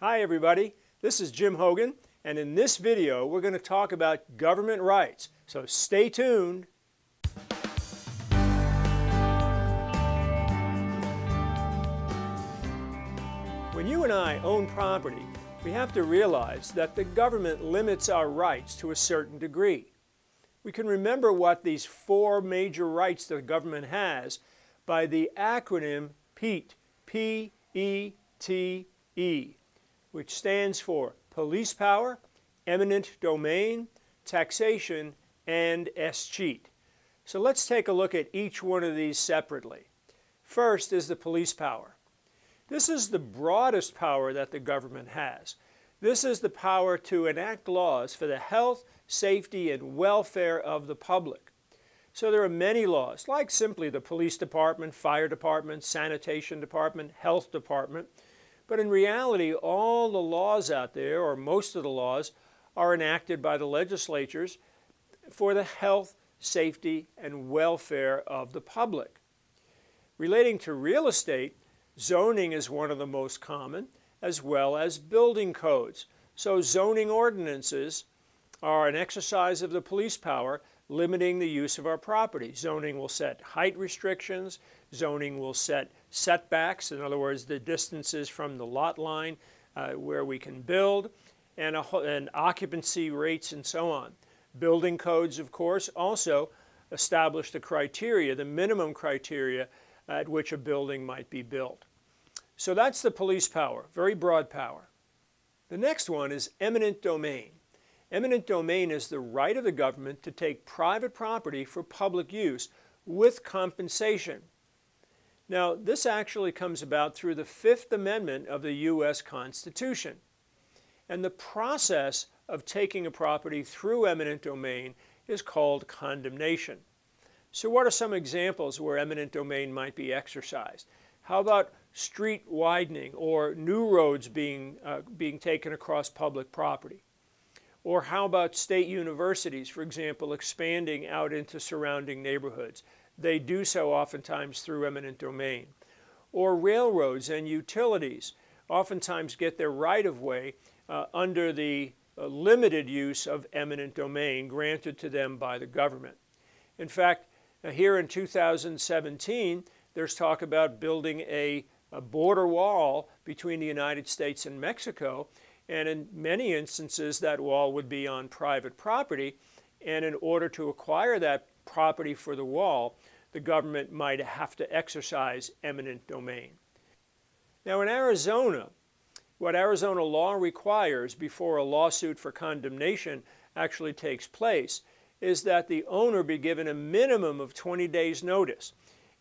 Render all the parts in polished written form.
Hi everybody, this is Jim Hogan, and in this video we're going to talk about government rights, so stay tuned. When you and I own property, we have to realize that the government limits our rights to a certain degree. We can remember what these four major rights the government has by the acronym PEAT, P-E-T-E, which stands for Police Power, Eminent Domain, Taxation, and Escheat. So let's take a look at each one of these separately. First is the police power. This is the broadest power that the government has. This is the power to enact laws for the health, safety, and welfare of the public. So there are many laws, like simply the police department, fire department, sanitation department, health department. But in reality, all the laws out there, or most of the laws, are enacted by the legislatures for the health, safety, and welfare of the public. Relating to real estate, zoning is one of the most common, as well as building codes. So zoning ordinances are an exercise of the police power limiting the use of our property. Zoning will set height restrictions, zoning will set setbacks, in other words, the distances from the lot line where we can build, and occupancy rates and so on. Building codes, of course, also establish the criteria, the minimum criteria at which a building might be built. So that's the police power, very broad power. The next one is eminent domain. Eminent domain is the right of the government to take private property for public use with compensation. Now, this actually comes about through the Fifth Amendment of the U.S. Constitution. And the process of taking a property through eminent domain is called condemnation. So what are some examples where eminent domain might be exercised? How about street widening or new roads being taken across public property? Or how about state universities, for example, expanding out into surrounding neighborhoods? They do so oftentimes through eminent domain. Or railroads and utilities oftentimes get their right-of-way under the limited use of eminent domain granted to them by the government. In fact, here in 2017, there's talk about building a border wall between the United States and Mexico, and in many instances that wall would be on private property, and in order to acquire that property for the wall, the government might have to exercise eminent domain. Now in Arizona, what Arizona law requires before a lawsuit for condemnation actually takes place is that the owner be given a minimum of 20 days notice.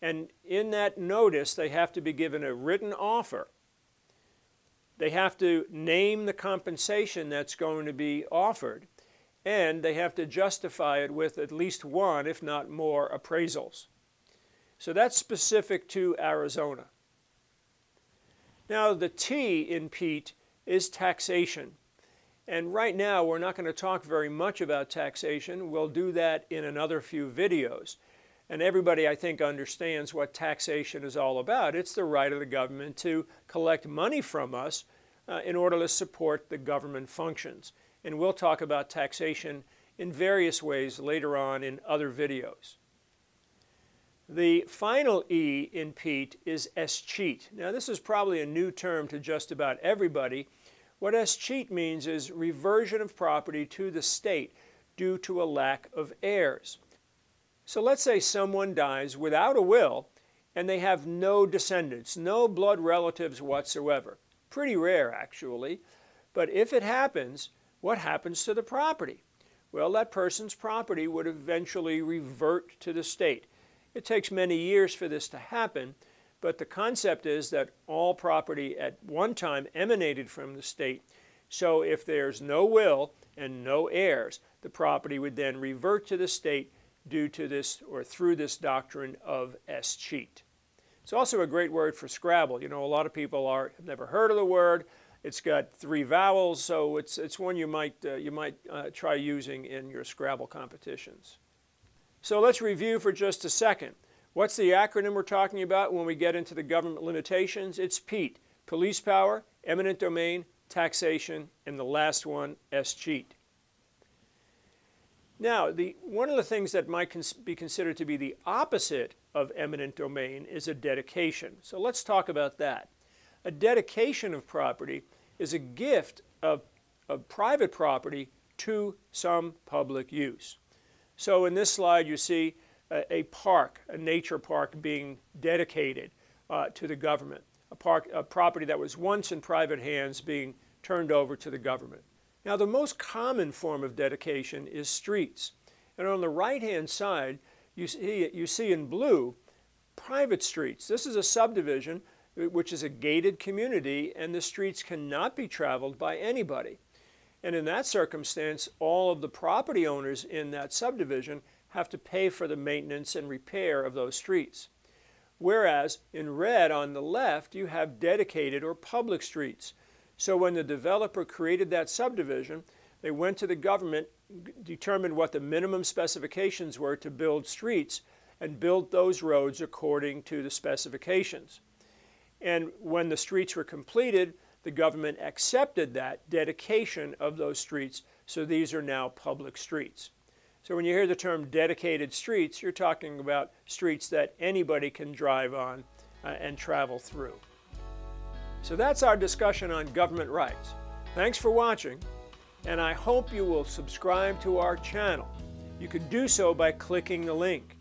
And in that notice, they have to be given a written offer. They have to name the compensation that's going to be offered, and they have to justify it with at least one, if not more, appraisals. So that's specific to Arizona. Now the T in PEAT is taxation. And right now we're not going to talk very much about taxation. We'll do that in another few videos. And everybody, I think, understands what taxation is all about. It's the right of the government to collect money from us in order to support the government functions. And we'll talk about taxation in various ways later on in other videos. The final E in PEAT is escheat. Now this is probably a new term to just about everybody. What escheat means is reversion of property to the state due to a lack of heirs. So let's say someone dies without a will and they have no descendants, no blood relatives whatsoever. Pretty rare actually, but if it happens, what happens to the property? Well, that person's property would eventually revert to the state. It takes many years for this to happen, but the concept is that all property at one time emanated from the state. So if there's no will and no heirs, the property would then revert to the state due to this or through this doctrine of escheat. It's also a great word for Scrabble. You know, a lot of people have never heard of the word. It's got 3 vowels, so it's one you might try using in your Scrabble competitions. So let's review for just a second. What's the acronym we're talking about when we get into the government limitations? It's PEAT, Police Power, Eminent Domain, taxation, and the last one, escheat. Now, one of the things that might be considered to be the opposite of eminent domain is a dedication. So let's talk about that. A dedication of property is a gift of private property to some public use. So in this slide you see a park, a nature park being dedicated to the government, a property that was once in private hands being turned over to the government. Now, the most common form of dedication is streets. And on the right-hand side, you see in blue private streets. This is a subdivision which is a gated community, and the streets cannot be traveled by anybody. And in that circumstance, all of the property owners in that subdivision have to pay for the maintenance and repair of those streets. Whereas in red on the left, you have dedicated or public streets. So when the developer created that subdivision, they went to the government, determined what the minimum specifications were to build streets, and built those roads according to the specifications. And when the streets were completed, the government accepted that dedication of those streets, so these are now public streets. So when you hear the term dedicated streets, you're talking about streets that anybody can drive on and travel through. So that's our discussion on government rights. Thanks for watching, and I hope you will subscribe to our channel. You can do so by clicking the link.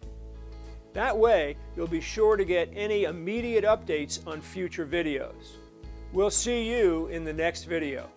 That way, you'll be sure to get any immediate updates on future videos. We'll see you in the next video.